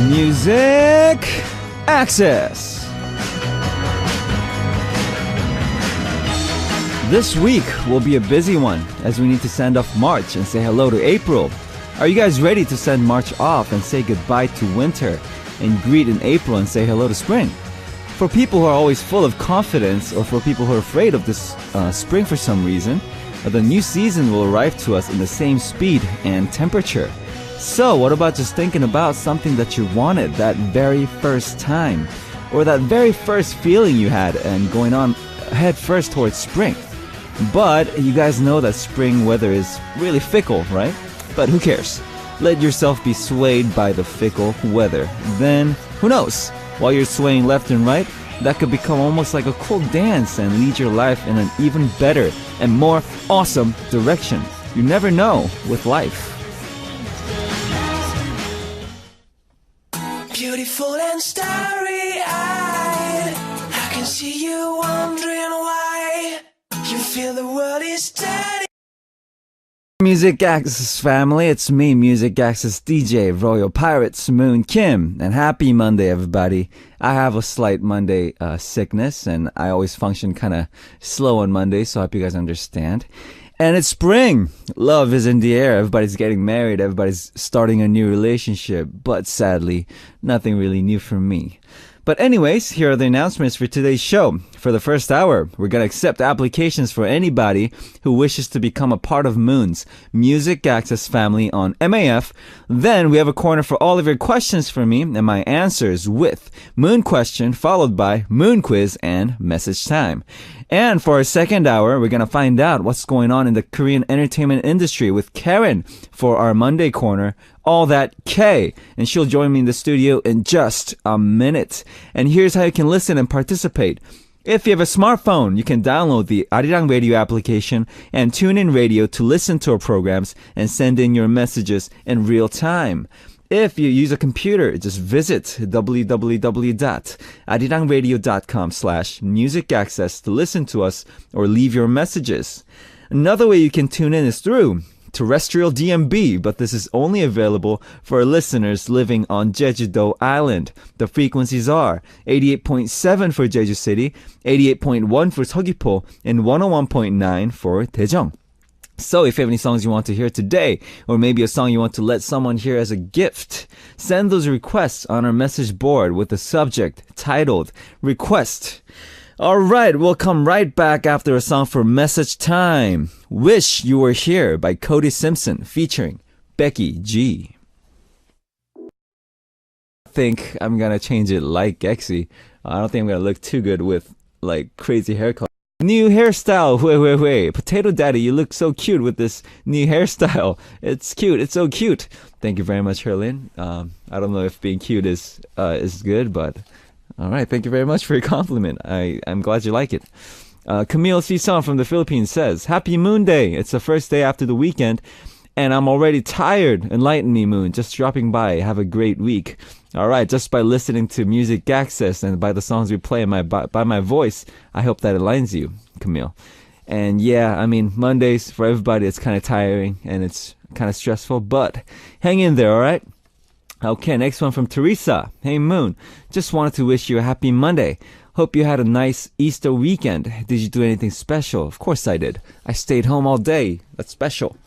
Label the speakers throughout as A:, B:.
A: Music Access. This week will be a busy one as we need to send off March and say hello to April. Are you guys ready to send March off and say goodbye to winter and greet in April and say hello to spring? For people who are always full of confidence or for people who are afraid of this spring for some reason, the new season will arrive to us in the same speed and temperature. So what about just thinking about something that you wanted that very first time, or that very first feeling you had and going on head first towards spring? But you guys know that spring weather is really fickle, right? But who cares? Let yourself be swayed by the fickle weather. Then, who knows? While you're swaying left and right, that could become almost like a cool dance and lead your life in an even better and more awesome direction. You never know with life.
B: Beautiful and starry-eyed, I can see you wondering why you feel the world is turning.
A: Music Access family, it's me, Music Access DJ, Royal Pirates, Moon Kim, and happy Monday, everybody. I have a slight Monday sickness, and I always function kind of slow on Monday, so I hope you guys understand. And it's spring. Love is in the air. Everybody's getting married. Everybody's starting a new relationship. But sadly, nothing really new for me. But anyways, here are the announcements for today's show. For the first hour, we're going to accept applications for anybody who wishes to become a part of Moon's Music Access family on MAF. Then we have a corner for all of your questions for me and my answers with Moon Question followed by Moon Quiz and Message Time. And for our second hour, we're going to find out what's going on in the Korean entertainment industry with Karen for our Monday corner, All That K. And she'll join me in the studio in just a minute. And here's how you can listen and participate. If you have a smartphone, you can download the Arirang Radio application and tune in radio to listen to our programs and send in your messages in real time. If you use a computer, just visit www.arirangradio.com/musicaccess to listen to us or leave your messages. Another way you can tune in is through terrestrial DMB, but this is only available for listeners living on Jeju-do Island. The frequencies are 88.7 for Jeju City, 88.1 for Seogwipo, and 101.9 for Daejeong. So if you have any songs you want to hear today, or maybe a song you want to let someone hear as a gift, send those requests on our message board with the subject titled Request. Alright, we'll come right back after a song for Message Time. Wish You Were Here by Cody Simpson featuring Becky G. I think I'm gonna change it like Gexy. I don't think I'm gonna look too good with like crazy haircut. New hairstyle, hui. Potato Daddy, you look so cute with this new hairstyle. It's cute, it's so cute. Thank you very much, Herlin. I don't know if being cute is good, but alright, thank you very much for your compliment. I'm glad you like it. Camille Sison from the Philippines says, Happy Moon Day! It's the first day after the weekend, and I'm already tired. Enlighten me, Moon. Just dropping by. Have a great week. Alright, just by listening to Music Access and by the songs we play by my voice, I hope that aligns you, Camille. And yeah, I mean, Mondays, for everybody, it's kind of tiring and it's kind of stressful, but hang in there, alright? Okay, next one from Teresa. Hey, Moon. Just wanted to wish you a happy Monday. Hope you had a nice Easter weekend. Did you do anything special? Of course I did. I stayed home all day. That's special.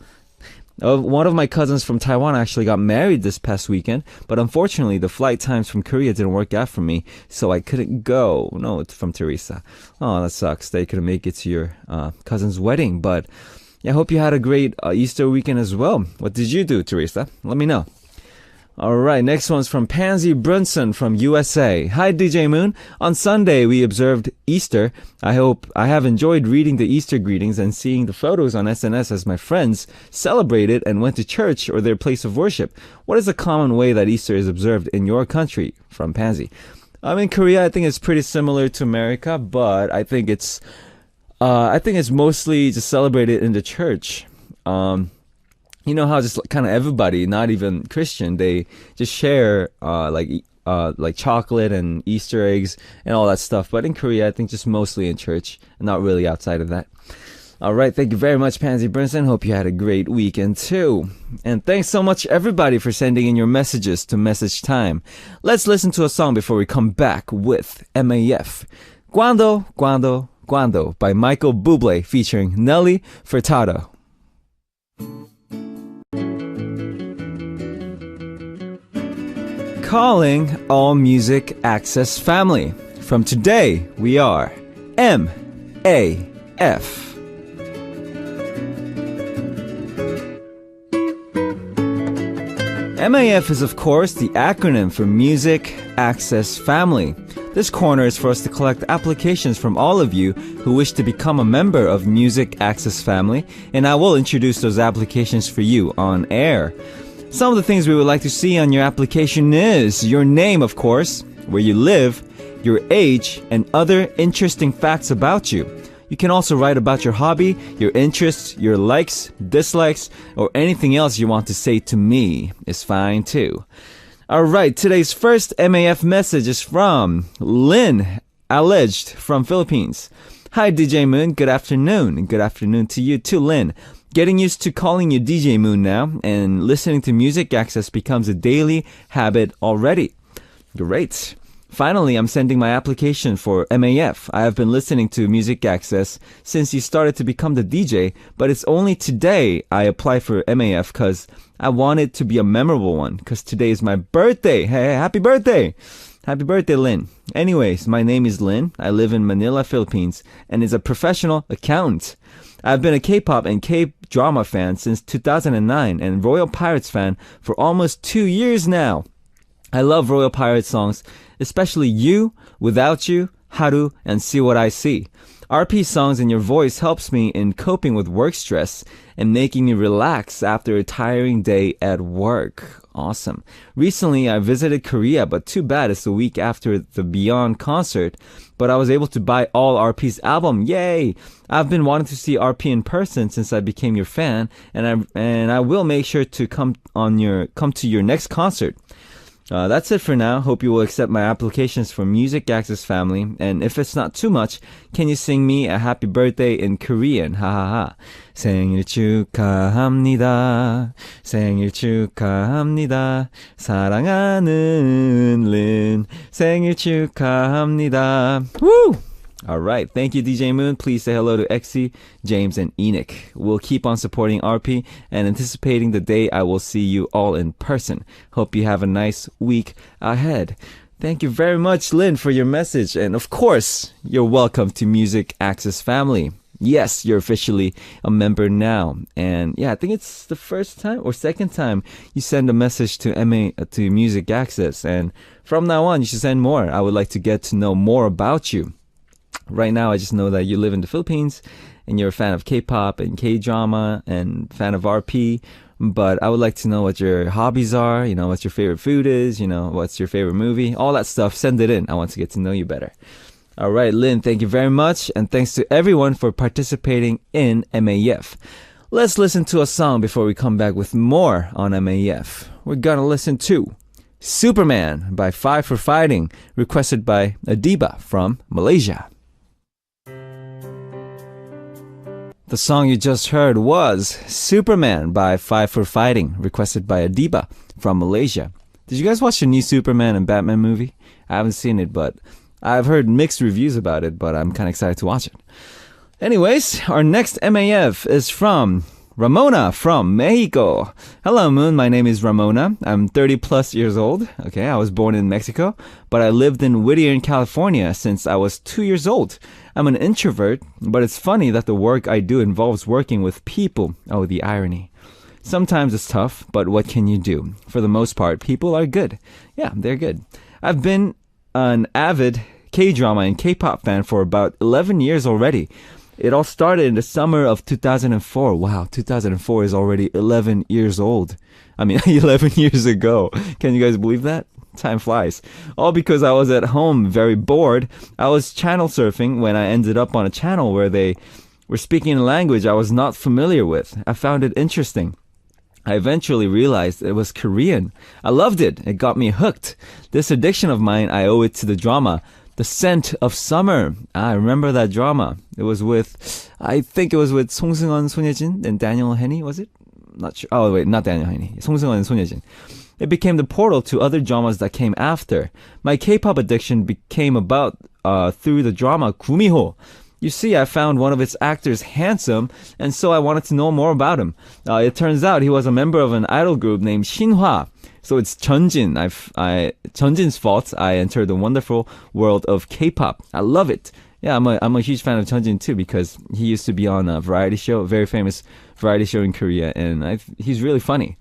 A: One of my cousins from Taiwan actually got married this past weekend, but unfortunately the flight times from Korea didn't work out for me, so I couldn't go. No, it's from Teresa. Oh, that sucks. They couldn't make it to your cousin's wedding, but yeah, I hope you had a great Easter weekend as well. What did you do, Teresa? Let me know. Alright, next one's from Pansy Brunson from USA. Hi, DJ Moon. On Sunday, we observed Easter. I hope I have enjoyed reading the Easter greetings and seeing the photos on SNS as my friends celebrated and went to church or their place of worship. What is the common way that Easter is observed in your country? From Pansy. In Korea, I think it's pretty similar to America, but I think it's mostly just celebrated in the church. You know how just kind of everybody, not even Christian, they just share like chocolate and Easter eggs and all that stuff. But in Korea, I think just mostly in church and not really outside of that. All right, thank you very much, Pansy Brinson. Hope you had a great weekend too. And thanks so much, everybody, for sending in your messages to Message Time. Let's listen to a song before we come back with MAF. Cuando, Cuando, Cuando by Michael Bublé featuring Nelly Furtado. Calling all Music Access family. From today, we are MAF. MAF is, of course, the acronym for Music Access Family. This corner is for us to collect applications from all of you who wish to become a member of Music Access Family, and I will introduce those applications for you on air. Some of the things we would like to see on your application is your name, of course, where you live, your age, and other interesting facts about you. You can also write about your hobby, your interests, your likes, dislikes, or anything else you want to say to me is fine too. Alright, today's first MAF message is from Lynn, alleged from Philippines. Hi DJ Moon, good afternoon. Good afternoon to you too, Lynn. Getting used to calling you DJ Moon now, and listening to Music Access becomes a daily habit already. Great. Finally, I'm sending my application for MAF. I have been listening to Music Access since you started to become the DJ, but it's only today I apply for MAF because I want it to be a memorable one, because today is my birthday. Hey, happy birthday! Happy birthday, Lynn. Anyways, my name is Lynn. I live in Manila, Philippines, and is a professional accountant. I've been a K-pop and K-drama fan since 2009 and Royal Pirates fan for almost 2 years now. I love Royal Pirates songs, especially You, Without You, Haru, and See What I See. RP songs and your voice helps me in coping with work stress and making me relax after a tiring day at work. Awesome. Recently, I visited Korea, but too bad it's the week after the Beyond concert, but I was able to buy all RP's album. Yay! I've been wanting to see RP in person since I became your fan, and I will make sure to come to your next concert. That's it for now. Hope you will accept my applications for Music Access Family. And if it's not too much, can you sing me a happy birthday in Korean? Hahaha. 생일 축하합니다. 생일 축하합니다. 사랑하는 린. 생일 축하합니다. Woo! Alright, thank you DJ Moon. Please say hello to Exy, James, and Enoch. We'll keep on supporting RP and anticipating the day I will see you all in person. Hope you have a nice week ahead. Thank you very much, Lynn, for your message. And of course, you're welcome to Music Access Family. Yes, you're officially a member now. And yeah, I think it's the first time or second time you send a message to Music Access. And from now on, you should send more. I would like to get to know more about you. Right now, I just know that you live in the Philippines and you're a fan of K-pop and K-drama and fan of RP. But I would like to know what your hobbies are, what your favorite food is, what's your favorite movie, all that stuff. Send it in. I want to get to know you better. All right, Lynn, thank you very much. And thanks to everyone for participating in MAF. Let's listen to a song before we come back with more on MAF. We're going to listen to Superman by Five for Fighting, requested by Adiba from Malaysia. The song you just heard was Superman by Five for Fighting, requested by Adiba from Malaysia. Did you guys watch the new Superman and Batman movie? I haven't seen it, but I've heard mixed reviews about it, but I'm kind of excited to watch it. Anyways, our next MAF is from Ramona from Mexico. Hello, Moon. My name is Ramona. I'm 30 plus years old. Okay, I was born in Mexico, but I lived in Whittier in California since I was 2 years old. I'm an introvert, but it's funny that the work I do involves working with people. Oh, the irony. Sometimes it's tough, but what can you do? For the most part, people are good. Yeah, they're good. I've been an avid K-drama and K-pop fan for about 11 years already. It all started in the summer of 2004. Wow, 2004 is already 11 years old. 11 years ago. Can you guys believe that? Time flies. All because I was at home very bored. I was channel surfing when I ended up on a channel where they were speaking a language I was not familiar with. I found it interesting. I eventually realized it was Korean. I loved it. It got me hooked. This addiction of mine, I owe it to the drama The Scent of Summer. I remember that drama. I think it was with Song Seung-won, Son Ye-jin, and Daniel Henney, was it? Not sure. Oh, wait, not Daniel Henney. Song Seung-won and Son Ye-jin. It became the portal to other dramas that came after. My K-pop addiction became about through the drama Gumiho. You see, I found one of its actors handsome, and so I wanted to know more about him. It turns out he was a member of an idol group named Shinhwa. So it's Jeonjin. Jeonjin's fault I entered the wonderful world of K-pop. I love it. Yeah, I'm a huge fan of Jeonjin too because he used to be on a variety show, a very famous variety show in Korea, and he's really funny.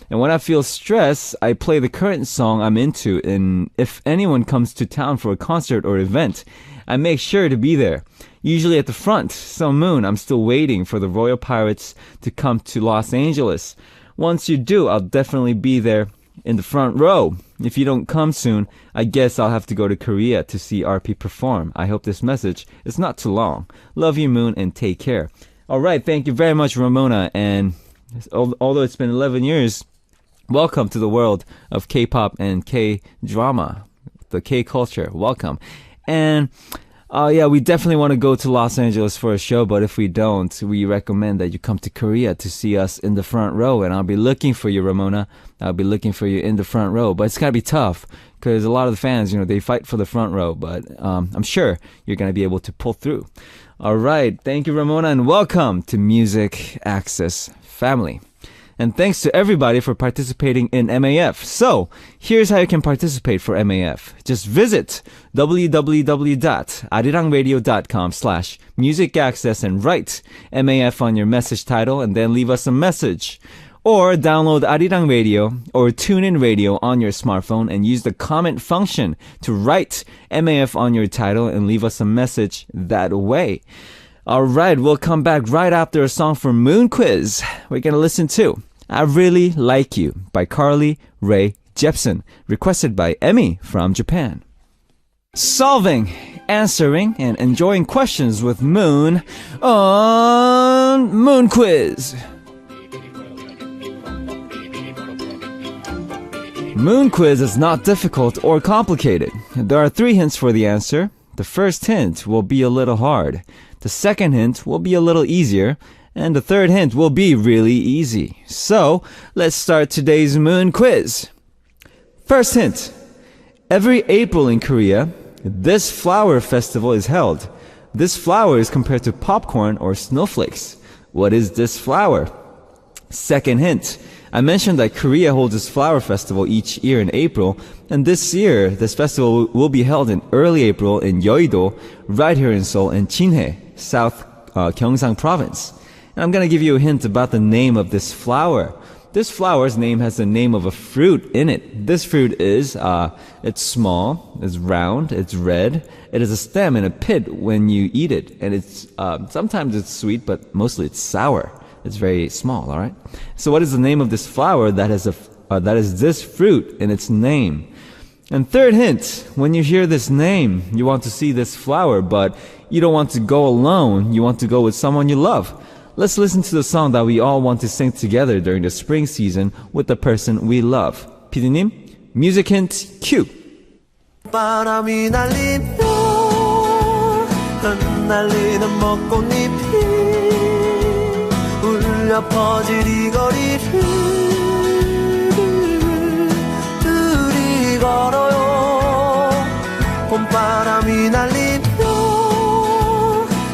A: And when I feel stress, I play the current song I'm into, and if anyone comes to town for a concert or event, I make sure to be there. Usually at the front. So Moon, I'm still waiting for the Royal Pirates to come to Los Angeles. Once you do, I'll definitely be there in the front row. If you don't come soon, I guess I'll have to go to Korea to see RP perform. I hope this message is not too long. Love you, Moon, and take care. All right, thank you very much, Ramona. And although it's been 11 years, welcome to the world of K-pop and K-drama, the K-culture. Welcome. And yeah, we definitely want to go to Los Angeles for a show, but if we don't, we recommend that you come to Korea to see us in the front row, and I'll be looking for you, Ramona. I'll be looking for you in the front row, but it's gotta be tough, because a lot of the fans, they fight for the front row, but I'm sure you're gonna be able to pull through. All right, thank you, Ramona, and welcome to Music Access Family. And thanks to everybody for participating in MAF. So, here's how you can participate for MAF. Just visit www.arirangradio.com/musicaccess and write MAF on your message title and then leave us a message. Or download Arirang Radio or TuneIn Radio on your smartphone and use the comment function to write MAF on your title and leave us a message that way. All right, we'll come back right after a song from Moon Quiz. We're going to listen to I Really Like You by Carly Rae Jepsen, requested by Emmy from Japan. Solving, answering, and enjoying questions with Moon on Moon Quiz. Moon Quiz is not difficult or complicated. There are 3 hints for the answer. The first hint will be a little hard. The second hint will be a little easier. And the third hint will be really easy. So, let's start today's Moon Quiz. First hint. Every April in Korea, this flower festival is held. This flower is compared to popcorn or snowflakes. What is this flower? Second hint. I mentioned that Korea holds this flower festival each year in April, and this year, this festival will be held in early April in Yeouido, right here in Seoul, in Jinhae, South Gyeongsang Province. And I'm going to give you a hint about the name of this flower. This flower's name has the name of a fruit in it. This fruit is, it's small, it's round, it's red. It has a stem and a pit when you eat it. And it's, sometimes it's sweet, but mostly it's sour. It's very small, alright? So what is the name of this flower that is this fruit in its name? And third hint, when you hear this name, you want to see this flower, but you don't want to go alone. You want to go with someone you love. Let's listen to the song that we all want to sing together during the spring season with the person we love. 피디님, music hint cue.
B: 바람이 날리며 흩날리는 벚꽃잎이 울려 퍼질 이 거리를 둘이 걸어요. 봄바람이 날리며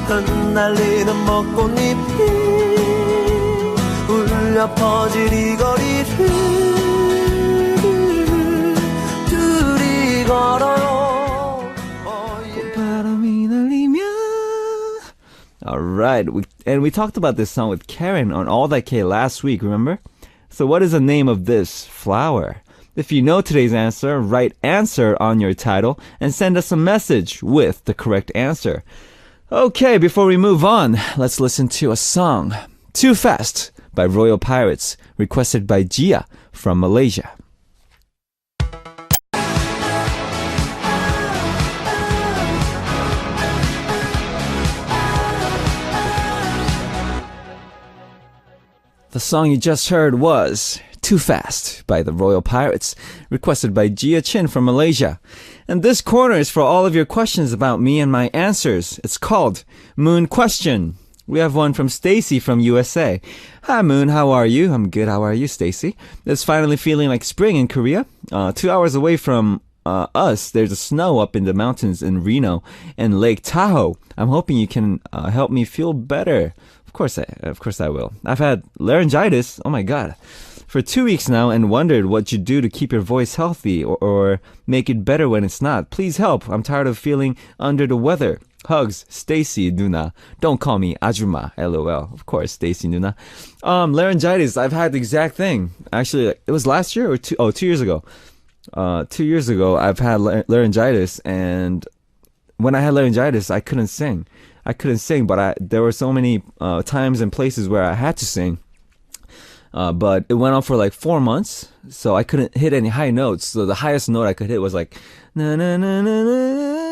B: 흩날리는 벚꽃잎이 울려 퍼질 이 거리를 둘이 걸어요.
A: 봄바람이 날리며. Alright, we talked about this song with Karen on All That K last week, remember? So what is the name of this flower? If you know today's answer, write answer on your title and send us a message with the correct answer. Okay, before we move on, let's listen to a song, Too Fast by Royal Pirates, requested by Gia from Malaysia. The song you just heard was Too Fast by the Royal Pirates, requested by Gia Chin from Malaysia. And this corner is for all of your questions about me and my answers. It's called Moon Question. We have one from Stacy from USA. Hi Moon, how are you? I'm good. How are you, Stacy? It's finally feeling like spring in Korea. 2 hours away from us, there's a snow up in the mountains in Reno and Lake Tahoe. I'm hoping you can help me feel better. Of course I will. I've had laryngitis. Oh my god. For 2 weeks now and wondered what you do to keep your voice healthy or make it better when it's not. Please help. I'm tired of feeling under the weather. Hugs, Stacy Nuna. Don't call me Ajuma. LOL. Of course, Stacy Nuna. Laryngitis. I've had the exact thing. Actually, it was last year or 2 years ago. 2 years ago, I've had laryngitis, and when I had laryngitis, I couldn't sing. But there were so many times and places where I had to sing. But it went on for like 4 months, so I couldn't hit any high notes. So the highest note I could hit was like na na na na na.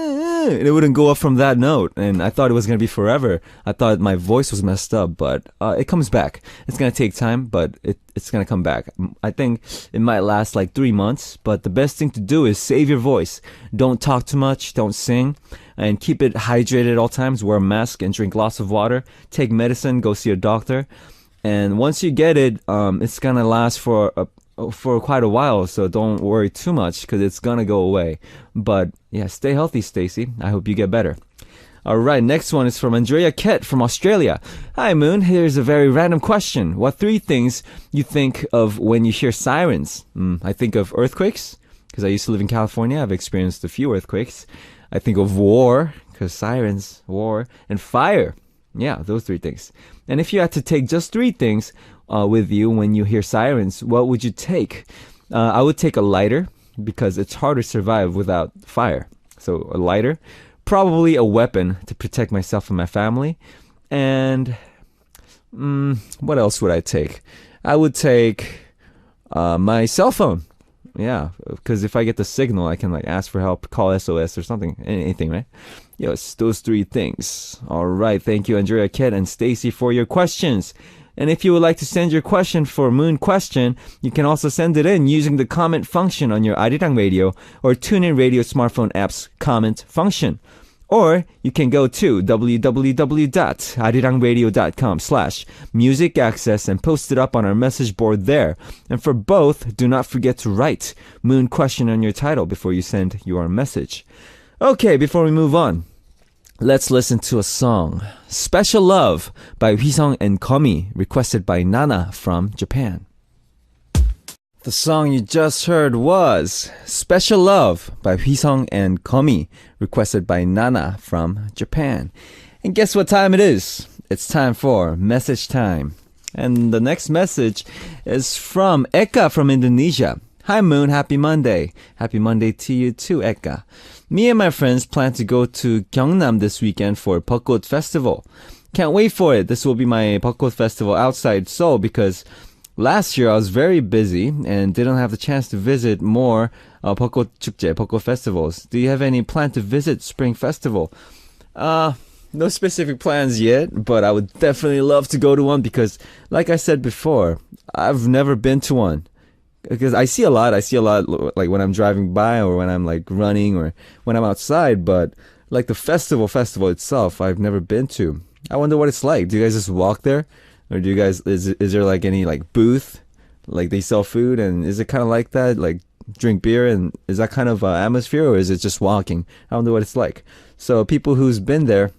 A: And it wouldn't go up from that note, and I thought it was gonna be forever. I thought my voice was messed up, but it comes back. It's gonna take time, but it's gonna come back. I think it might last like 3 months, but the best thing to do is save your voice. Don't talk too much, don't sing, and keep it hydrated at all times. Wear a mask and drink lots of water. Take medicine, go see a doctor. And once you get it, it's gonna last for quite a while, so don't worry too much because it's gonna go away. But yeah, stay healthy, Stacy. I hope you get better. All right, next one is from Andrea Kett from Australia. Hi, Moon. Here's a very random question. What 3 things you think of when you hear sirens? I think of earthquakes because I used to live in California. I've experienced a few earthquakes. I think of war because sirens, war, and fire. Yeah, those 3 things. And if you had to take just 3 things with you when you hear sirens, what would you take? I would take a lighter because it's hard to survive without fire. So a lighter, probably a weapon to protect myself and my family. And what else would I take? I would take my cell phone. Yeah, because if I get the signal, I can like ask for help, call SOS or something, anything, right? Yes, those 3 things. All right, thank you, Andrea Kett and Stacy, for your questions. And if you would like to send your question for Moon Question, you can also send it in using the comment function on your Arirang Radio or TuneIn Radio smartphone app's comment function. Or you can go to www.arirangradio.com/music access and post it up on our message board there. And for both, do not forget to write Moon Question on your title before you send your message. Okay, before we move on, let's listen to a song. Special Love by Huisong and Komi, requested by Nana from Japan. The song you just heard was Special Love by Huisong and Komi, requested by Nana from Japan. And guess what time it is? It's time for message time. And the next message is from Eka from Indonesia. Hi Moon, happy Monday. Happy Monday to you too, Eka. Me and my friends plan to go to Gyeongnam this weekend for Bukkot Festival. Can't wait for it. This will be my Bukkot Festival outside Seoul because last year I was very busy and didn't have the chance to visit more Bukkot Chukje, Bukkot festivals. Do you have any plan to visit Spring Festival? No specific plans yet, but I would definitely love to go to one because, like I said before, I've never been to one. Because I see a lot like when I'm driving by or when I'm like running or when I'm outside, but like the festival itself, I've never been to. I wonder what it's like. Do you guys just walk there? Or do you guys, is there like any like booth? Like they sell food and is it kind of like that? Like drink beer and is that kind of atmosphere or is it just walking? I wonder what it's like. So people who's been there,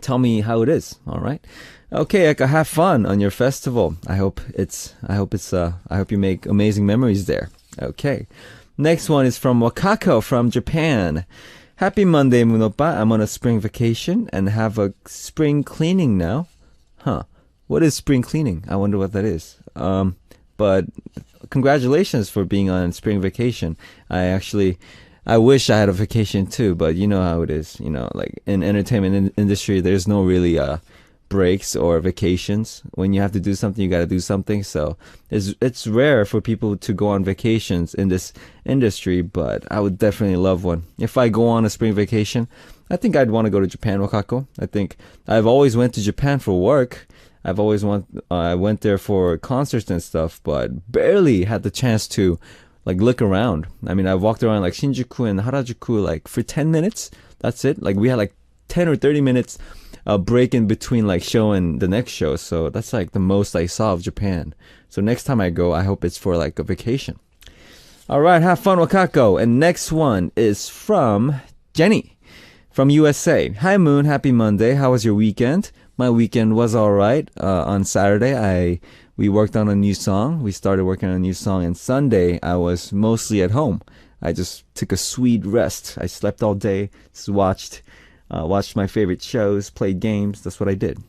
A: tell me how it is. All right. Okay, Eka, have fun on your festival. I hope you make amazing memories there. Okay. Next one is from Wakako from Japan. Happy Monday, Moon Oppa. I'm on a spring vacation and have a spring cleaning now. Huh. What is spring cleaning? I wonder what that is. But congratulations for being on spring vacation. I wish I had a vacation too, but you know how it is. You know, like in entertainment industry, there's no really breaks or vacations. When you have to do something, you got to do something. So it's rare for people to go on vacations in this industry, but I would definitely love one. If I go on a spring vacation, I think I'd want to go to Japan, Wakako. I think I've always went to Japan for work. I've always I went there for concerts and stuff, but barely had the chance to like look around. I mean, I walked around like Shinjuku and Harajuku like for 10 minutes. That's it. Like we had like 10 or 30 minutes break in between like show and the next show. So that's like the most I saw of Japan. So next time I go, I hope it's for like a vacation. All right, have fun, Wakako. And next one is from Jenny from USA. Hi Moon, happy Monday. How was your weekend? My weekend was all right. On Saturday, we worked on a new song. We started working on a new song, and Sunday I was mostly at home. I just took a sweet rest. I slept all day, just watched my favorite shows, played games. That's what I did.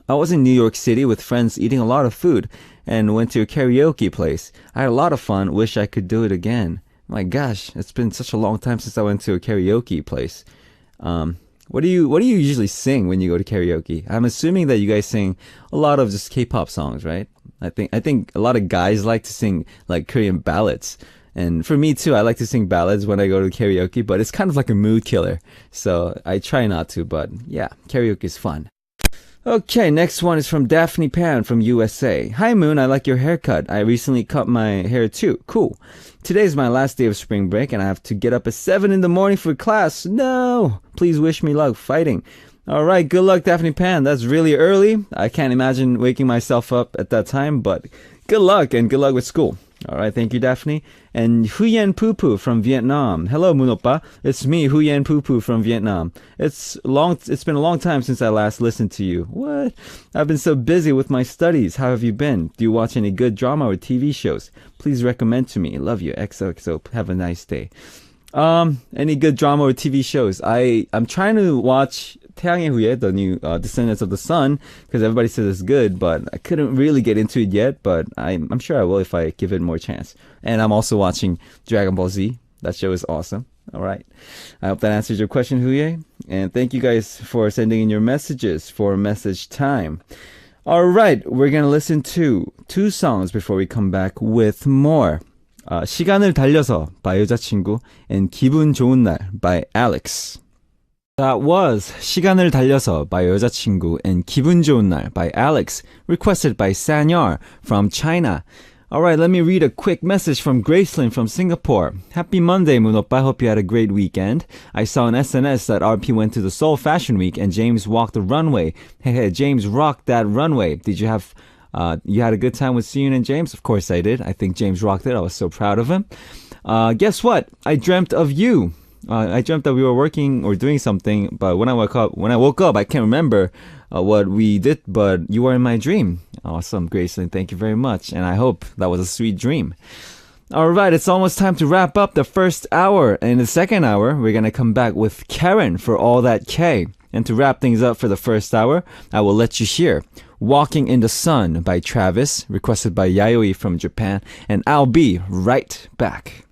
A: I was in New York City with friends eating a lot of food and went to a karaoke place. I had a lot of fun. Wish I could do it again. My gosh, it's been such a long time since I went to a karaoke place. What do you usually sing when you go to karaoke? I'm assuming that you guys sing a lot of just K-pop songs, right? I think a lot of guys like to sing like Korean ballads. And for me too, I like to sing ballads when I go to karaoke, but it's kind of like a mood killer. So I try not to, but yeah, karaoke is fun. Okay, next one is from Daphne Pan from USA. Hi Moon, I like your haircut. I recently cut my hair too. Cool. Today's my last day of spring break and I have to get up at 7 in the morning for class. No! Please wish me luck fighting. Alright, good luck Daphne Pan. That's really early. I can't imagine waking myself up at that time, but good luck and good luck with school. Alright, thank you Daphne. And Huyen Poo Poo from Vietnam. Hello Moon Oppa. It's me, Huyen Poo Poo from Vietnam. It's been a long time since I last listened to you. What? I've been so busy with my studies. How have you been? Do you watch any good drama or TV shows? Please recommend to me. Love you. XOXO. Have a nice day. Any good drama or TV shows? I'm trying to watch 태양의 후예, the new Descendants of the Sun, because everybody says it's good, but I couldn't really get into it yet, but I'm sure I will if I give it more chance. And I'm also watching Dragon Ball Z. That show is awesome. All right. I hope that answers your question, Huye. And thank you guys for sending in your messages for message time. All right. We're going to listen to 2 songs before we come back with more. 시간을 달려서 by 여자친구 and 기분 좋은 날 by Alex. That was 시간을 달려서 by 여자친구 and 기분 좋은 날 by Alex, requested by Sanyar from China. Alright, let me read a quick message from Gracelyn from Singapore. Happy Monday, Moon Oppa. Hope you had a great weekend. I saw on SNS that RP went to the Seoul Fashion Week and James walked the runway. Hey, James rocked that runway. Did you have... you had a good time with Seyun and James? Of course I did. I think James rocked it. I was so proud of him. Guess what? I dreamt of you. I dreamt that we were working or doing something, but when I woke up, I can't remember what we did, but you were in my dream. Awesome, Gracelyn. Thank you very much. And I hope that was a sweet dream. All right, it's almost time to wrap up the first hour. And in the second hour, we're going to come back with Karen for All That K. And to wrap things up for the first hour, I will let you hear Walking in the Sun by Travis, requested by Yayoi from Japan. And I'll be right back.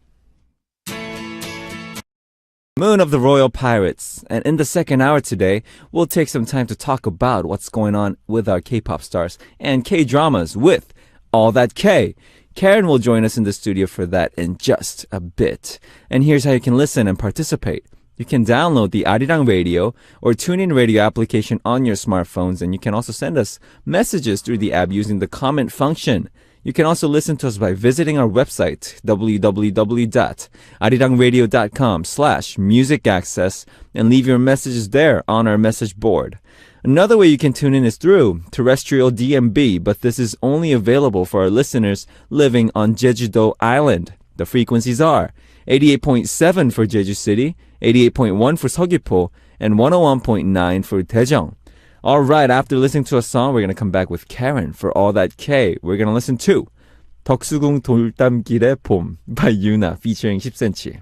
A: Moon of the Royal Pirates. And in the second hour today, we'll take some time to talk about what's going on with our K-pop stars and K-dramas with All That K. Karen will join us in the studio for that in just a bit. And here's how you can listen and participate. You can download the Arirang Radio or TuneIn Radio application on your smartphones, and you can also send us messages through the app using the comment function. You can also listen to us by visiting our website, www.arirangradio.com/musicaccess, and leave your messages there on our message board. Another way you can tune in is through terrestrial DMB, but this is only available for our listeners living on Jeju-do Island. The frequencies are 88.7 for Jeju City, 88.1 for Seogwipo, and 101.9 for Daejeong. All right, after listening to a song, we're going to come back with Karen for All That K. We're going to listen to 덕수궁 돌담길의 봄 by Yuna featuring 10cm.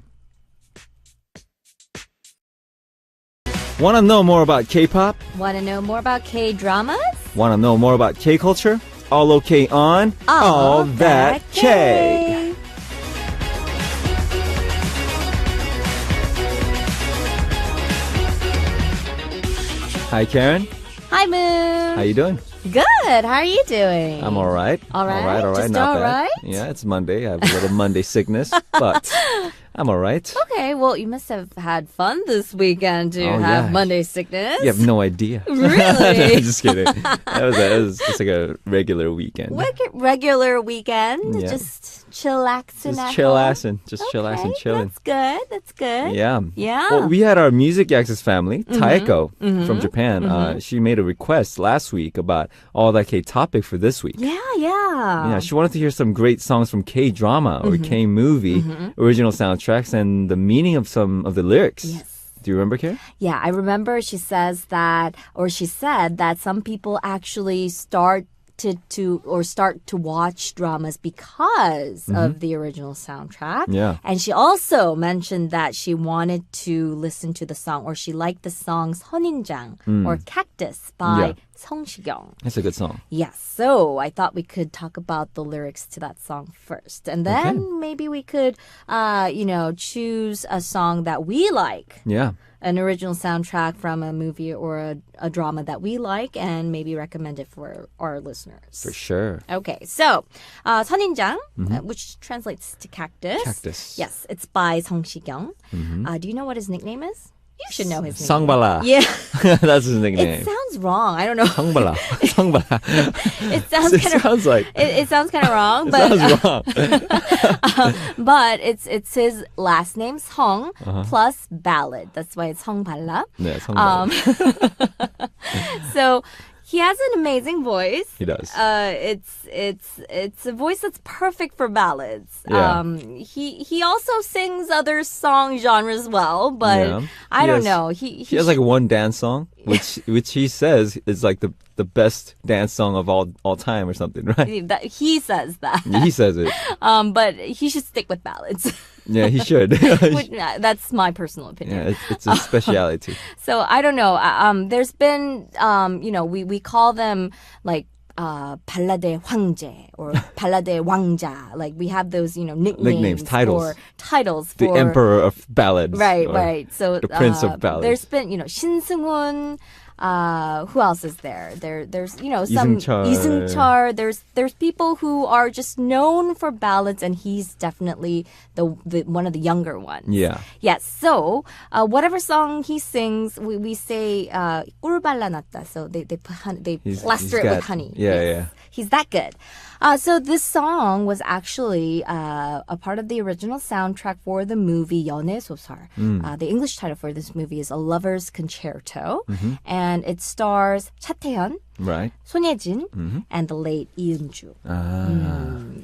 A: Want to know more about K-pop?
C: Want to know more about K-dramas?
A: Want to know more about K-culture? All okay on All That K. Hi, Karen.
C: Hi, Moon.
A: How you doing?
C: Good. How are you doing?
A: I'm all right.
C: All right?
A: All right.
C: Just
A: Not
C: all
A: bad.
C: right?
A: Yeah, it's Monday. I have a little Monday sickness, but I'm all right.
C: Okay, well, you must have had fun this weekend to
A: Oh,
C: have
A: yeah.
C: Monday sickness.
A: You have no idea.
C: Really?
A: Just kidding. That was just like a regular weekend.
C: Regular weekend,
A: Yeah.
C: just chillaxing
A: Just
C: at
A: chill
C: home.
A: assing. Just chill assing,
C: Okay,
A: chilling.
C: That's good. That's good.
A: Yeah.
C: Yeah.
A: Well, we had our Music Access family,
C: Mm-hmm.
A: Taeko from Japan. She made a request last week about all that K topic for this week.
C: Yeah, yeah.
A: Yeah, she wanted to hear some great songs from K drama or
C: Mm-hmm.
A: K movie original soundtracks and the meaning of some of the lyrics.
C: Yes.
A: Do you remember, Kay?
C: Yeah, I remember she says that, or she said that some people actually start to watch dramas because of the original soundtrack.
A: Yeah.
C: And she also mentioned that she wanted to listen to the song, or she liked the song 선인장 or Cactus by
A: Yeah.
C: 성시경.
A: That's a good song.
C: Yes, so I thought we could talk about the lyrics to that song first. And then maybe we could, choose a song that we like.
A: Yeah.
C: An original soundtrack from a movie or a drama that we like, and maybe recommend it for our listeners.
A: For sure.
C: Okay, so 선인장, which translates to cactus.
A: Cactus.
C: Yes, it's by 성시경. Do you know what his nickname is? You should know his name.
A: Sangbala.
C: Yeah,
A: That's his nickname.
C: it sounds wrong. I don't know.
A: Sangbala. Sangbala.
C: It sounds
A: It
C: kind of.
A: sounds like
C: It sounds kind of wrong,
A: it
C: but
A: sounds wrong.
C: but it's his last name Song plus ballad. That's why it's 성발라.
A: 네, Sangbala.
C: So he has an amazing voice.
A: He does.
C: It's a voice that's perfect for ballads.
A: Yeah.
C: He also sings other song genres well, but
A: Yeah.
C: I
A: He
C: don't
A: has-
C: know.
A: He has like one dance song, which he says is like the best dance song of all time or something, right?
C: he says that.
A: He says it.
C: But he should stick with ballads.
A: Yeah, he should.
C: Which, that's my personal opinion.
A: Yeah, it's a speciality.
C: So I don't know. There's been, we call them like 발라드의 황제 or 발라드의 왕자. Like we have those, nicknames,
A: titles.
C: or titles
A: The
C: for
A: emperor of ballads.
C: Right,
A: or
C: right. So
A: the prince of ballads.
C: There's been, 신승훈. Who else is there? There's some
A: 이승철.
C: 이승철. There's people who are just known for ballads, and he's definitely the one of the younger ones.
A: Yeah.
C: Yes. So whatever song he sings, we say 꿀 발라놨다. So they plaster
A: he's
C: it with
A: got-
C: honey.
A: yeah,
C: Yes.
A: yeah.
C: He's that good. So this song was actually a part of the original soundtrack for the movie 연애소설. The English title for this movie is A Lover's Concerto, and it stars 차태현,
A: Right.
C: 손예진, and the late 이은주.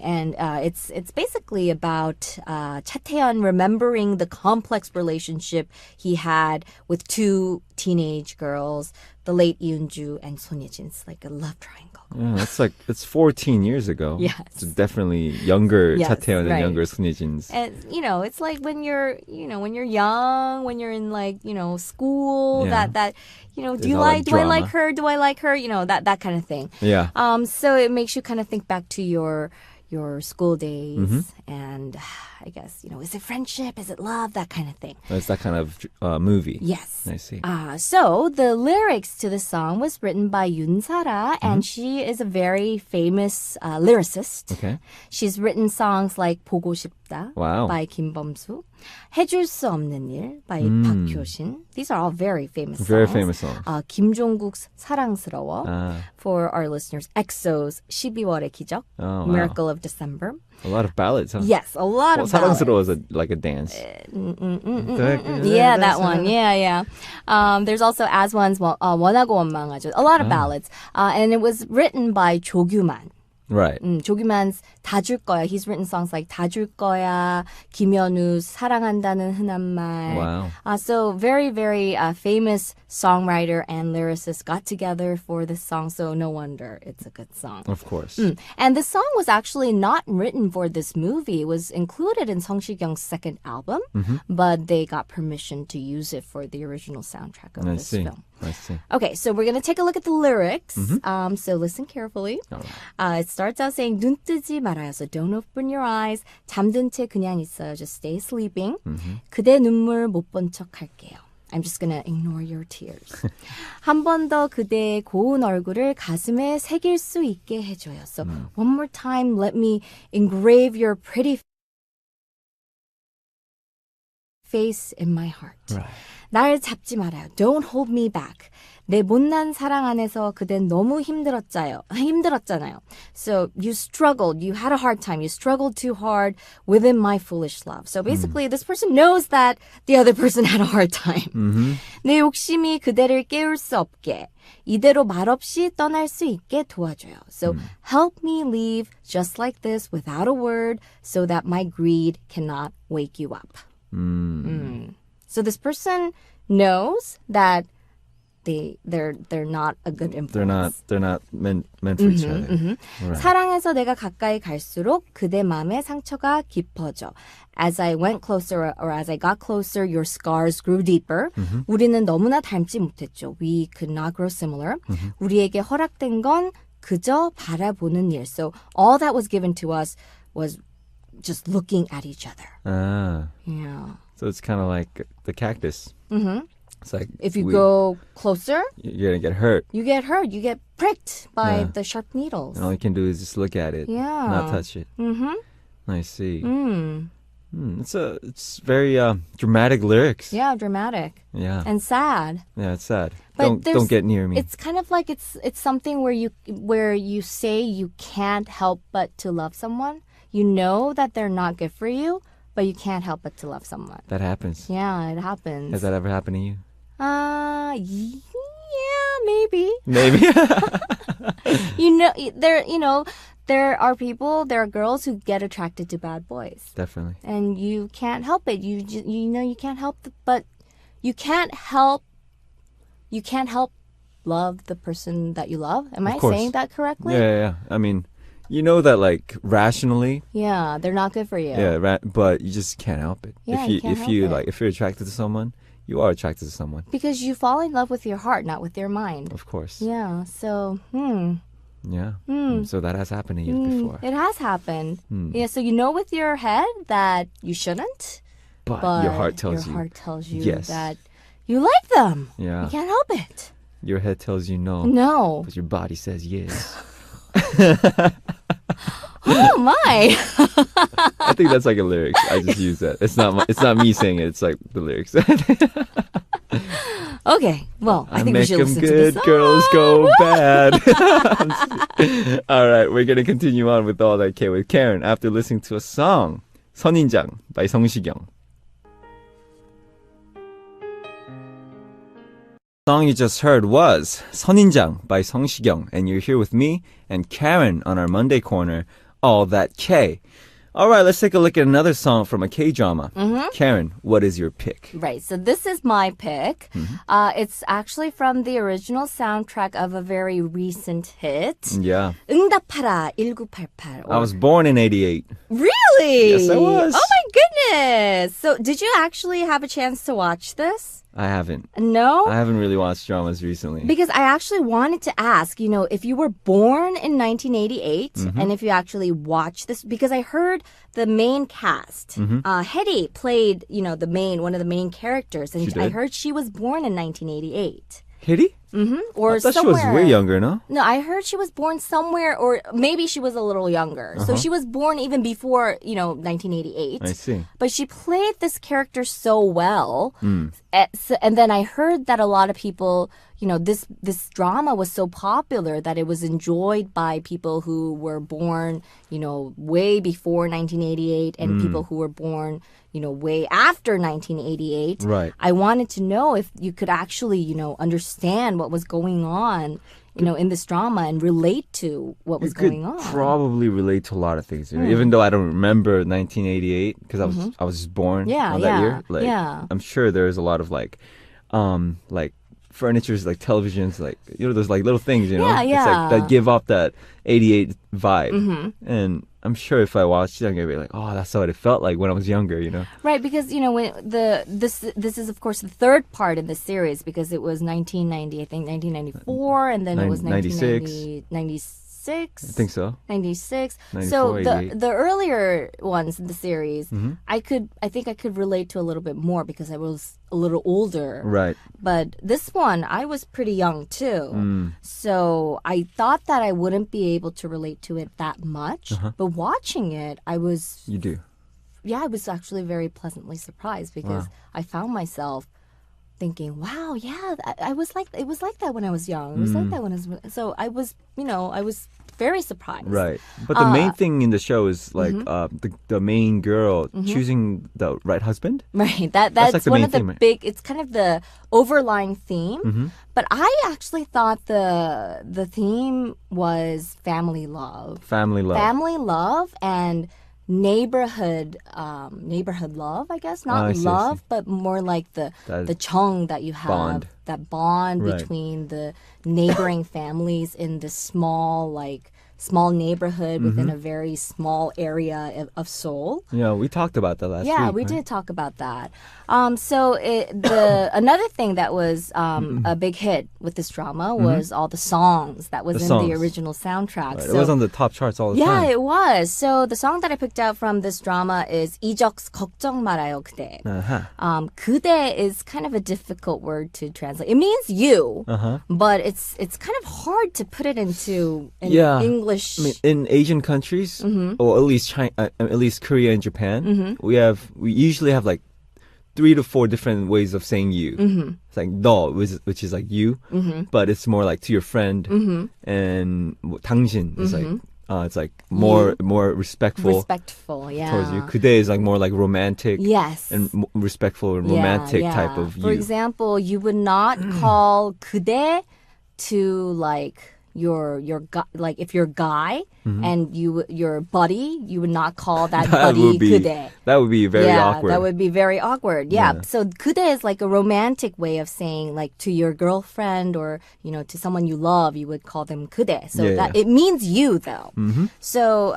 C: And it's basically about 차태현 remembering the complex relationship he had with two teenage girls, the late 이은주 and 손예진. It's like a love triangle.
A: Yeah, it's 14 years ago.
C: Yes.
A: It's definitely younger
C: Yes,
A: Chateon and
C: right.
A: younger Sunijin's.
C: And it's like when you're young, when you're in school,
A: Yeah.
C: that do
A: There's
C: you
A: all that
C: like, do I like
A: drama.
C: her? Do I like her? That kind of thing.
A: Yeah.
C: So it makes you kind of think back to your school days,
A: Mm-hmm.
C: and I guess is it friendship? Is it love? That kind of thing.
A: It's that kind of movie.
C: Yes.
A: I see.
C: So the lyrics to the song was written by Yunsara,
A: Mm-hmm.
C: and she is a very famous lyricist.
A: Okay.
C: She's written songs like 보고 싶다
A: Wow.
C: by 김범수, 해줄 수 없는 일 by 박효신. These are all very famous songs.
A: Very famous songs.
C: 김종국's 사랑스러워
A: Ah,
C: for our listeners. EXO's 12월의 기적,
A: Oh, wow.
C: Miracle of December.
A: a lot of ballads, huh?
C: Yes, a lot
A: Well,
C: of ballads.
A: 사랑스러워 is like a dance.
C: Yeah, that one. Yeah. There's also As One's 원하고 원망하죠. A lot of ballads. And it was written by 조규만.
A: Right.
C: 조규만's 다 줄 거야. He's written songs like 다 줄 거야, 김현우 사랑한다는 흔한 말.
A: Wow.
C: So very, very famous songwriter and lyricist got together for this song. So no wonder it's a good song.
A: Of course.
C: And this song was actually not written for this movie. It was included in Song Shi-kyung's second album, but they got permission to use it for the original soundtrack of
A: I
C: this
A: see.
C: film.
A: I see.
C: Okay, so we're going to take a look at the lyrics. So listen carefully.
A: All right.
C: It starts out saying 눈 뜨지 말아요. So don't open your eyes. 잠든 채 그냥 있어요. Just stay sleeping. 그대 눈물 못 본 척 할게요. I'm just gonna ignore your tears. 한 번 더 그대의 고운 얼굴을 가슴에 새길 수 있게 해줘요. So one more time, let me engrave your pretty face in my heart.
A: Right.
C: 날 잡지 말아요. Don't hold me back. 내 못난 사랑 안에서 그댄 너무 힘들었잖아요. So you struggled. You had a hard time. You struggled too hard within my foolish love. So basically, this person knows that the other person had a hard time. 내 욕심이 그대를 깨울 수 없게 이대로 말없이 떠날 수 있게 도와줘요. So help me leave just like this without a word so that my greed cannot wake you up. So this person knows that they're not a good influence.
A: They're not meant for each other. Right.
C: 사랑해서 내가 가까이 갈수록 그대 마음의 상처가 깊어져. As I went closer or as I got closer, your scars grew deeper. 우리는 너무나 닮지 못했죠. We could not grow similar. 우리에게 허락된 건 그저 바라보는 일. So all that was given to us was just looking at each other.
A: Ah.
C: Yeah.
A: So it's kind of like the cactus. It's like
C: If you go closer,
A: you're gonna get hurt.
C: you get hurt. You get pricked by
A: Yeah.
C: the sharp needles.
A: And all you can do is just look at it,
C: Yeah.
A: not touch it.
C: Mm-hmm.
A: I see. It's very dramatic lyrics.
C: Yeah, dramatic
A: Yeah.
C: and sad.
A: Yeah, it's sad.
C: But
A: Don't get near me.
C: It's kind of like it's something where you say you can't help but to love someone. You know that they're not good for you, but you can't help but to love someone.
A: That happens.
C: Yeah, it happens.
A: Has that ever happened to you?
C: Yeah, maybe.
A: Maybe.
C: There are people, there are girls who get attracted to bad boys.
A: Definitely.
C: And you can't help it. You can't help but you can't help love the person that you love. Am I
A: course.
C: saying that correctly?
A: Yeah. I mean, you know that like rationally,
C: Yeah, they're not good for you.
A: but you just can't help it.
C: Yeah,
A: if
C: you can't help it.
A: like if you're attracted to someone, you are attracted to someone.
C: Because you fall in love with your heart, not with your mind.
A: Of course.
C: Yeah, so,
A: Yeah. So that has happened to you before.
C: it has happened. Yeah, so you know with your head that you shouldn't,
A: But
C: but
A: your heart tells you.
C: heart tells you
A: yes.
C: that you like them.
A: Yeah.
C: You can't help it.
A: Your head tells you no.
C: No.
A: But your body says yes.
C: Oh my.
A: I think that's like a lyrics. I just use that. It's not me saying it. It's like the lyrics.
C: Okay, well, I think we
A: make
C: should
A: them
C: listen
A: good,
C: to this.
A: girls go bad. All right, we're gonna continue on with all that K with Karen after listening to a song, 선인장 by 성시경. The song you just heard was 선인장 by 성시경, and you're here with me and Karen on our Monday corner, All That K. All right, let's take a look at another song from a K-drama. Karen, what is your pick?
C: Right, so this is my pick. It's actually from the original soundtrack of a very recent hit.
A: Yeah.
C: 응답하라 1988.
A: I was born in 88.
C: Really?
A: Yes, I was.
C: Oh my goodness. So did you actually have a chance to watch this?
A: I haven't.
C: No?
A: I haven't really watched dramas recently.
C: Because I actually wanted to ask, if you were born in 1988 and if you actually watched this, because I heard the main cast, Hedy played, one of the main characters, and
A: She
C: I
A: did?
C: heard she was born in 1988.
A: Hedy?
C: Or
A: I thought
C: somewhere.
A: she was way younger, no?
C: No, I heard she was born somewhere, or maybe she was a little younger. So she was born even before, 1988.
A: I see.
C: But she played this character so well. And then I heard that a lot of people, this drama was so popular that it was enjoyed by people who were born, way before 1988 and people who were born, way after 1988.
A: Right.
C: I wanted to know if you could actually, understand what was going on, in this drama and relate to what was
A: could
C: going on.
A: probably relate to a lot of things, even though I don't remember 1988 because I was just born
C: Yeah,
A: that
C: yeah,
A: year. Like,
C: yeah.
A: I'm sure there's a lot of like furnitures, like televisions, like those like little things,
C: Yeah,
A: It's
C: yeah.
A: like that give off that 88 vibe, and I'm sure if I watched it, I'm gonna be like, oh, that's what it felt like when I was younger,
C: Right, because when this is of course the third part in the series because it was 1990, I think 1994, and then it was
A: 96.
C: 1996, 96.
A: I think so.
C: 96.
A: 94,
C: So
A: 88.
C: the earlier ones in the series,
A: Mm-hmm.
C: I think I could relate to a little bit more because I was a little older.
A: Right.
C: But this one, I was pretty young too.
A: Mm.
C: So I thought that I wouldn't be able to relate to it that much.
A: Uh-huh.
C: But watching it, I was actually very pleasantly surprised because I found myself thinking, wow, yeah, it was like that when I was young. It was like that when I was, so I was very surprised.
A: Right. But the main thing in the show is like the main girl choosing the right husband.
C: Right.
A: That's
C: That's
A: like the
C: one
A: main
C: of the
A: theme, right?
C: big. It's kind of the overlying theme. But I actually thought the theme was family love.
A: Family love.
C: Family love and neighborhood love, I guess. Not
A: I see, I
C: love,
A: see.
C: but more like the
A: That
C: chung that you have.
A: bond.
C: That bond
A: Right.
C: between the neighboring families in this small neighborhood within a very small area of Seoul.
A: Yeah, we talked about that last week.
C: Yeah, we
A: right?
C: did talk about that. So another thing that was a big hit with this drama was all the songs that was
A: The
C: in
A: songs.
C: the original soundtrack.
A: Right.
C: So,
A: It was on the top charts all the
C: yeah,
A: time.
C: it was. So the song that I picked out from this drama is 이적's 걱정 말아요 그대.
A: Uh-huh.
C: 그대 is kind of a difficult word to translate. It means you, but it's kind of hard to put it into an
A: Yeah.
C: English.
A: I mean, in Asian countries, or at least China, at least Korea and Japan, we usually have like 3 to 4 different ways of saying you. It's like 너, which is like you, but it's more like to your friend, and 당신 is like it's like more respectful
C: yeah.
A: towards you. 그대 is like more like romantic,
C: Yes.
A: and respectful and romantic type of
C: For
A: you.
C: example, you would not call 그대 to like your like if you're guy and your buddy, you would not call that buddy 그대.
A: That would be very awkward.
C: That would be very awkward. Yeah. So 그대 is like a romantic way of saying like to your girlfriend or to someone you love, you would call them 그대. So
A: Yeah,
C: that
A: yeah.
C: it means you though. So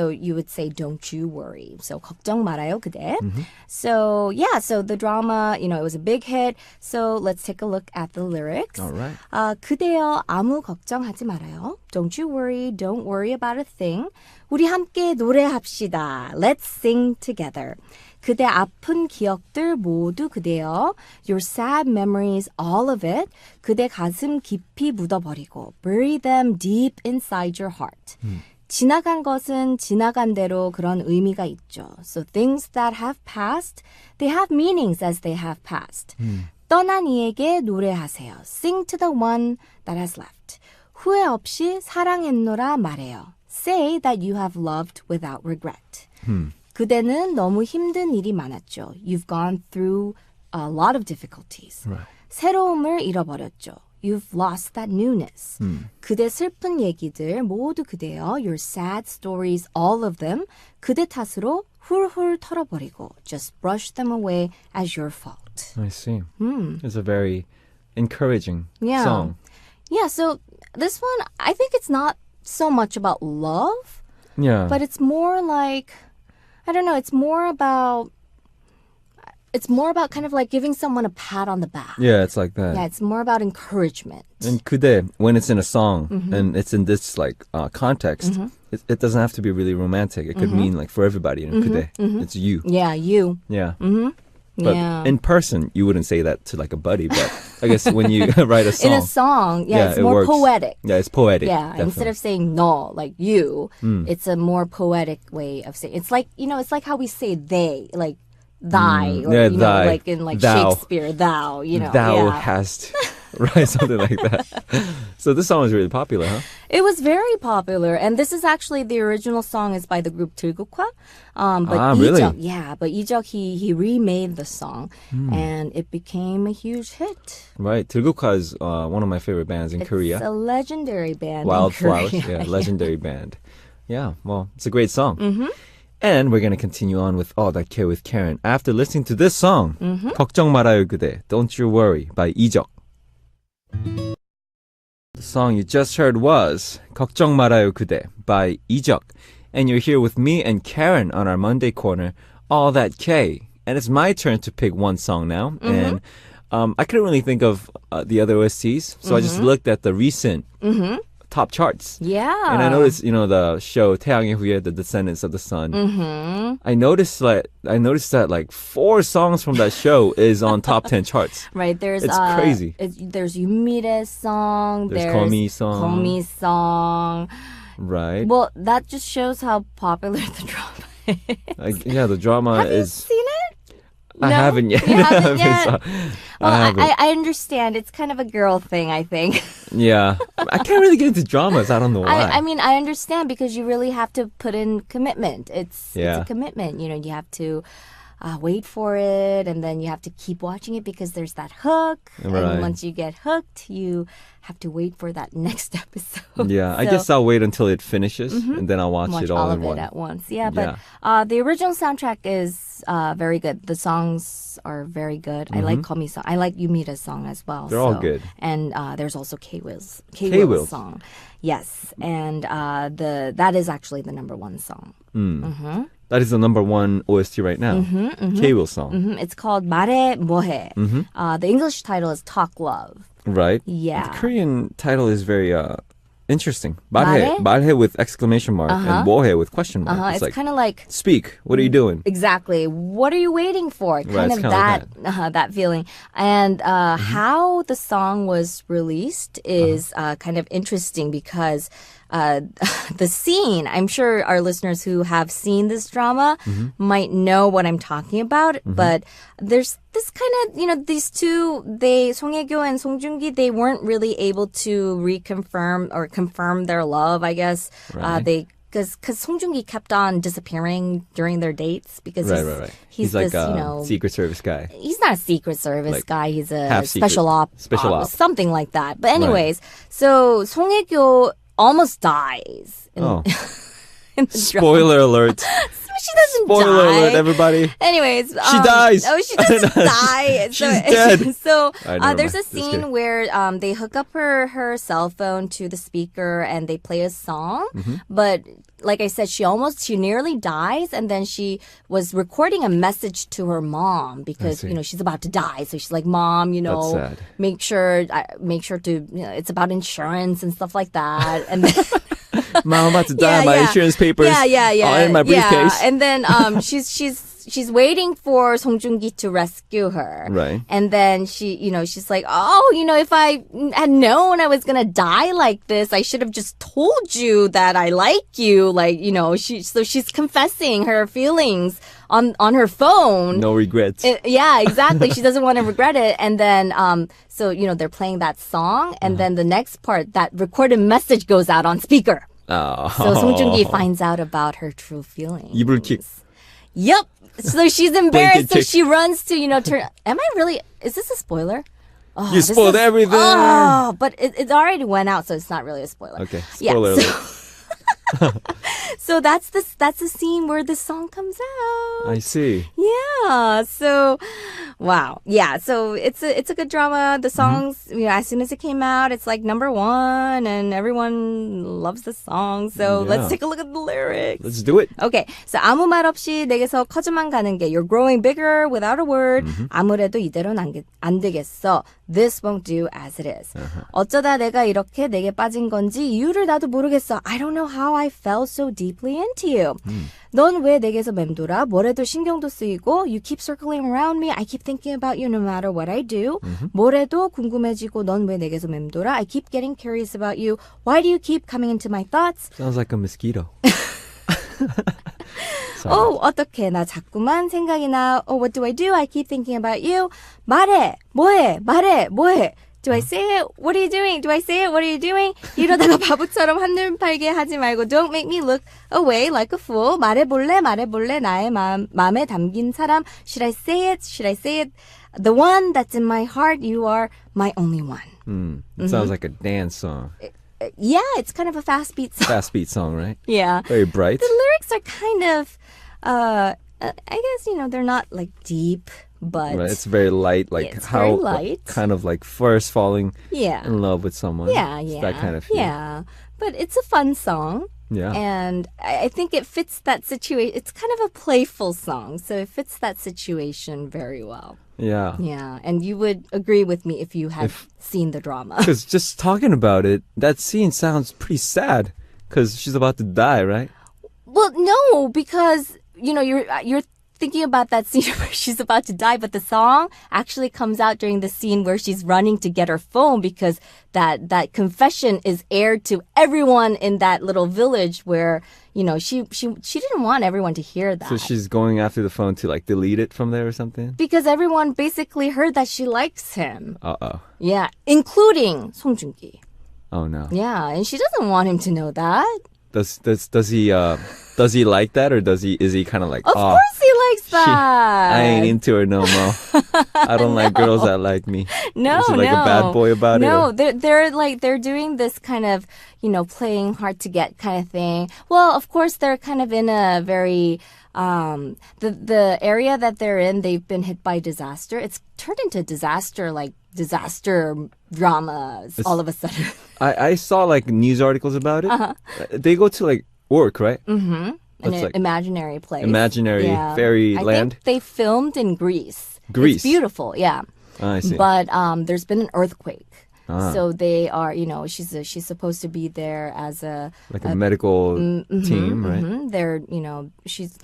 C: you would say don't you worry. So 걱정 말아요 그대. So yeah, so the drama, it was a big hit. So let's take a look at the lyrics.
A: All right.
C: 그대여 아무 걱정하지 말아요. Don't you worry, don't worry about a thing. 우리 함께 노래합시다. Let's sing together. 그대 아픈 기억들 모두 그대여. Your sad memories, all of it. 그대 가슴 깊이 묻어버리고. Bury them deep inside your heart. 지나간 것은 지나간 대로 그런 의미가 있죠. So things that have passed, they have meanings as they have passed. 떠난 이에게 노래하세요. Sing to the one that has left. 후회 없이 사랑했노라 말해요. Say that you have loved without regret. 그대는 너무 힘든 일이 많았죠. You've gone through a lot of difficulties.
A: Right.
C: 새로움을 잃어버렸죠. You've lost that newness. 그대 슬픈 얘기들 모두 그대여. Your sad stories, all of them. 그대 탓으로 훌훌 털어버리고. Just brush them away as your fault.
A: I see. It's a very encouraging
C: Yeah.
A: song.
C: Yeah, so this one, I think it's not so much about love,
A: Yeah.
C: but it's more like, I don't know, it's more about kind of like giving someone a pat on the back.
A: Yeah, it's like that.
C: Yeah, it's more about encouragement.
A: And 그대, when it's in a song and it's in this like context, it doesn't have to be really romantic. It could mean like for everybody. 그대, it's you.
C: Yeah, you.
A: Yeah. But
C: Yeah.
A: in person, you wouldn't say that to like a buddy. But I guess when you write a song,
C: In a song, yeah, it's
A: it
C: more
A: works.
C: poetic.
A: Yeah, it's poetic.
C: Yeah, instead
A: definitely.
C: of saying no, like you, it's a more poetic way of saying. It's like it's like how we say they, like thy, or
A: Yeah, thy.
C: like in like
A: Thou.
C: Shakespeare, thou.
A: Thou
C: yeah.
A: hast right, something like that. So this song is really popular, huh?
C: It was very popular, and this is actually the original song is by the group 들국화. But
A: really?
C: 이적, yeah, but 이적 he remade the song, and it became a huge hit.
A: Right. 들국화 is one of my favorite bands in
C: It's
A: Korea.
C: a legendary band.
A: Wildflowers,
C: in Korea.
A: yeah, legendary band. Yeah, well, it's a great song. And we're going to continue on with All That Care with Karen after listening to this song, 걱정 말아요 그대, Don't You Worry by 이적. The song you just heard was 걱정 말아요 그대 by 이적. And you're here with me and Karen on our Monday corner, All That K. And it's my turn to pick one song now. And I couldn't really think of the other OSTs, so I just looked at the recent top charts.
C: Yeah.
A: And I noticed, the show 태양의 후예, The Descendants of the Sun. I noticed that like 4 songs from that show is on top 10 charts.
C: Right, there's
A: It's crazy.
C: There's Yumire's song.
A: There's Komi song.
C: Komi song.
A: Right.
C: Well, that just shows how popular the drama is.
A: Yeah, the drama
C: Have you
A: is.
C: seen it?
A: I
C: No?
A: haven't yet.
C: You haven't yet?
A: Well,
C: Well,
A: I haven't.
C: I understand. It's kind of a girl thing, I think.
A: Yeah. I can't really get into dramas. I don't know why.
C: I mean, I understand because you really have to put in commitment. It's
A: Yeah.
C: a commitment. You know, you have to wait for it, and then you have to keep watching it because there's that hook.
A: Right.
C: And once you get hooked, you have to wait for that next episode.
A: Yeah, I
C: So-
A: guess I'll wait until it finishes and then I'll watch it all
C: all
A: in
C: of it
A: one.
C: at once. Yeah, but the original soundtrack is very good. The songs are very good. I like Komi's song. I like Yumira's song as well.
A: They're all good.
C: And there's also K-Will's
A: K-Will's.
C: song. Yes, and that is actually the number 1 song.
A: That is the number 1 OST right now. K-Will song.
C: It's called 말해 뭐해. The English title is Talk Love.
A: Right?
C: Yeah.
A: The Korean title is very interesting. 말해?
C: 말해?
A: 말해 with exclamation mark and 뭐해 with question mark.
C: It's
A: like,
C: kind of like
A: speak. What are you doing?
C: exactly what are you waiting for? Kind
A: it's
C: of
A: kinda
C: that
A: like
C: that feeling. And how the song was released is kind of interesting because the scene, I'm sure our listeners who have seen this drama might know what I'm talking about, but there's this kind of, these two, Song Hye-kyo and Song Joong-ki, they weren't really able to reconfirm or confirm their love, I guess.
A: Right.
C: Because Song Joong-ki kept on disappearing during their dates because
A: Right.
C: he's
A: like
C: this,
A: a Secret Service guy.
C: he's not a Secret Service
A: Like,
C: guy. He's a
A: half secret.
C: special op, something like that. But anyways, so Song Hye-kyo almost dies in,
A: Oh.
C: in the drama.
A: Spoiler alert.
C: She doesn't
A: Spoiler
C: die.
A: alert, everybody.
C: Anyways,
A: She dies.
C: Oh, she doesn't die.
A: She's dead.
C: So
A: All right, never
C: there's a
A: mind. Just
C: scene
A: kidding.
C: where they hook up her cell phone to the speaker and they play a song.
A: Mm-hmm.
C: But like I said, she nearly dies, and then she was recording a message to her mom because
A: see.
C: she's about to die. So she's like, "Mom,
A: That's sad.
C: make sure to it's about insurance and stuff like that." And then.
A: Mom, I'm about to die. My insurance papers are in my briefcase.
C: Yeah. And then she's waiting for Song Joong-ki to rescue her.
A: Right.
C: And then she's like, if I had known I was gonna die like this, I should have just told you that I like you. Like, so she's confessing her feelings on her phone.
A: No regrets.
C: Yeah, exactly. She doesn't want to regret it. And then, so, they're playing that song. And then the next part, that recorded message goes out on speaker.
A: Oh.
C: So Song Joong-ki finds out about her true feelings.
A: 이불킥.
C: Yep. So she's embarrassed. So
A: kick.
C: she runs to, turn. Am I really? Is this a spoiler? Oh,
A: You
C: this
A: spoiled
C: is-
A: everything.
C: Oh, but it already went out, so it's not really a spoiler.
A: Okay,
C: Yeah,
A: spoiler
C: so-
A: alert.
C: So that's the scene where the song comes out.
A: I see.
C: Yeah. So, wow. Yeah. So it's a good drama. The songs, as soon as it came out, it's like number 1, and everyone loves the song. So
A: Yeah.
C: let's take a look at the lyrics.
A: Let's do it.
C: Okay. So 아무 말 없이 내게서 커져만 가는 게 You're growing bigger without a word. 아무래도 이대로는 안 되겠어. This won't do as it is. 어쩌다 내가 이렇게 내게 빠진 건지 이유를 나도 모르겠어. I don't know how I fell so deeply into you. 넌 왜 내게서 맴돌아? 뭐래도 신경도 쓰이고 You keep circling around me. I keep thinking about you no matter what I do. 뭐래도 궁금해지고 넌 왜 내게서 맴돌아? I keep getting curious about you. Why do you keep coming into my thoughts?
A: Sounds like a mosquito.
C: 어떡해. 나 자꾸만 생각이 나. What do? I keep thinking about you. 말해. 뭐해? 말해. 뭐해? Do I say it? What are you doing? Do I say it? What are you doing? 이러다가 바보처럼 한눈 팔게 하지 말고 Don't make me look away like a fool. 말해볼래? 나의 마음에 담긴 사람. Should I say it? Should I say it? The one that's in my heart, you are my only one.
A: It sounds like a dance song.
C: Yeah, it's kind of a fast beat song.
A: Fast beat song, right?
C: Yeah.
A: Very bright.
C: The lyrics are kind of, I guess, they're not like deep, but
A: Right, it's very light, like
C: It's
A: how
C: very light.
A: kind of like first falling
C: yeah.
A: in love with someone.
C: Yeah,
A: It's
C: yeah.
A: that kind of feel.
C: Yeah. But it's a fun song.
A: Yeah.
C: And I think it fits that situation. It's kind of a playful song, so it fits that situation very well.
A: Yeah.
C: Yeah, and you would agree with me if you had seen the drama.
A: Because just talking about it, that scene sounds pretty sad. Because she's about to die, right?
C: Well, no, because you're thinking about that scene where she's about to die, but the song actually comes out during the scene where she's running to get her phone because that confession is aired to everyone in that little village where she didn't want everyone to hear that.
A: So she's going after the phone to like delete it from there or something?
C: Because everyone basically heard that she likes him.
A: Uh-oh.
C: Yeah, including Song Joong-ki.
A: Oh no.
C: Yeah, and she doesn't want him to know that.
A: Does he like that, or is he kind of like,
C: Of
A: "Oh,
C: course he likes that.
A: I ain't into her no more. I don't like girls that like me."
C: No,
A: Is he like a bad boy about it?
C: No,
A: or-
C: they're doing this kind of, playing hard to get kind of thing. Well, of course they're kind of in a very the area that they're in, they've been hit by disaster. It's turned into disaster dramas all of a sudden.
A: I saw like news articles about it.
C: Uh-huh.
A: They go to like work, right?
C: An
A: That's like
C: imaginary place.
A: imaginary fairy
C: I
A: land.
C: think they filmed in Greece.
A: Greece.
C: It's beautiful, yeah.
A: I see.
C: But there's been an earthquake.
A: Ah.
C: So they are, she's supposed to be there as a
A: Like a medical team, right?
C: They're, she's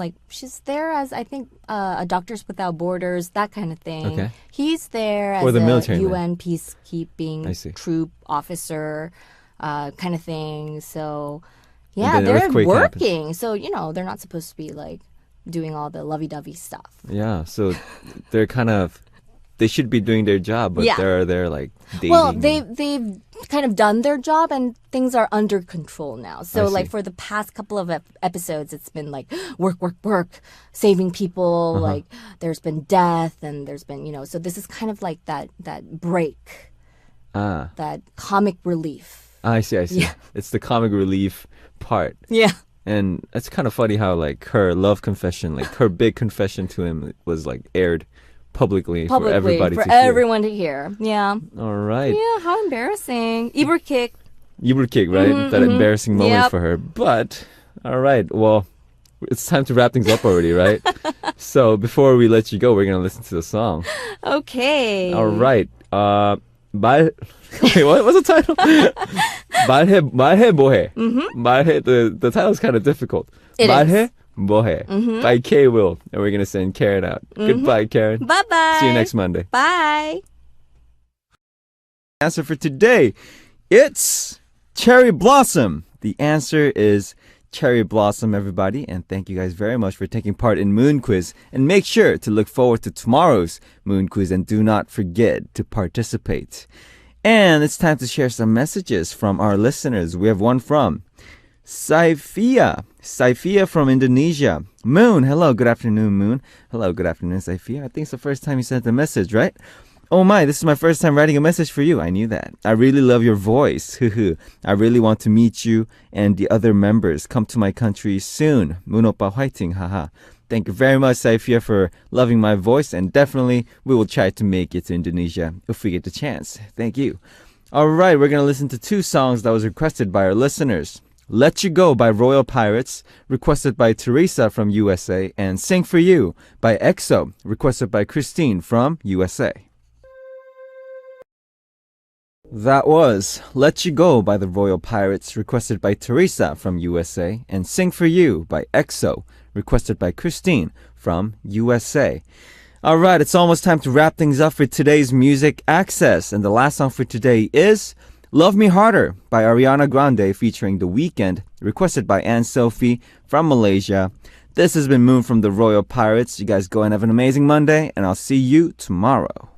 C: there as I think a Doctors Without Borders, that kind of thing.
A: Okay.
C: He's there
A: Or
C: as
A: the
C: a
A: military man.
C: UN
A: I
C: peacekeeping
A: see.
C: troop officer, kind of thing. So
A: And
C: yeah,
A: then an
C: they're
A: earthquake
C: working. So they're not supposed to be like doing all the lovey-dovey stuff.
A: Yeah. So they're kind of, they should be doing their job, but
C: Yeah.
A: they're like dating.
C: Well, they've kind of done their job and things are under control now. So
A: I see.
C: like for the past couple of episodes, it's been like work, saving people.
A: Uh-huh.
C: Like there's been death and there's been, so this is kind of like that break,
A: Ah,
C: that comic relief.
A: I see.
C: Yeah.
A: It's the comic relief part.
C: Yeah.
A: And it's kind of funny how like her love confession, like her big confession to him was like aired publicly for everybody
C: for
A: to hear.
C: everyone to hear. Yeah.
A: All right.
C: Yeah, how embarrassing. Iber kick.
A: Kick, right? That embarrassing moment
C: Yep.
A: for her. But, all right. Well, it's time to wrap things up already, right? So before we let you go, we're going to listen to the song.
C: Okay.
A: All right. Wait, what's the title? 말해 뭐해. 말해, the title is kind of difficult.
C: It
A: 말해 뭐해 by K Will. And we're going to send Karen out. Goodbye, Karen.
C: Bye-bye.
A: See you next Monday.
C: Bye.
A: Answer for today, it's Cherry Blossom. The answer is Cherry Blossom, everybody. And thank you guys very much for taking part in Moon Quiz. And make sure to look forward to tomorrow's Moon Quiz and do not forget to participate. And it's time to share some messages from our listeners. We have one from Saifia. Saifia from Indonesia. Moon, hello, good afternoon, Moon. Hello, good afternoon, Saifia. I think it's the first time you sent a message, right? Oh my, this is my first time writing a message for you. I knew that. I really love your voice. I really want to meet you and the other members. Come to my country soon. Moon oppa 화이팅. Haha. Thank you very much, Saifia, for loving my voice. And definitely, we will try to make it to Indonesia if we get the chance. Thank you. All right, we're going to listen to two songs that was requested by our listeners. Let You Go by Royal Pirates, requested by Teresa from USA. And Sing For You by EXO, requested by Christine from USA. That was Let You Go by the Royal Pirates, requested by Teresa from USA, and Sing For You by EXO, requested by Christine from USA. Alright, it's almost time to wrap things up for today's Music Access, and the last song for today is Love Me Harder by Ariana Grande featuring The Weeknd, requested by Anne Sophie from Malaysia. This has been Moon from the Royal Pirates. You guys go and have an amazing Monday, and I'll see you tomorrow.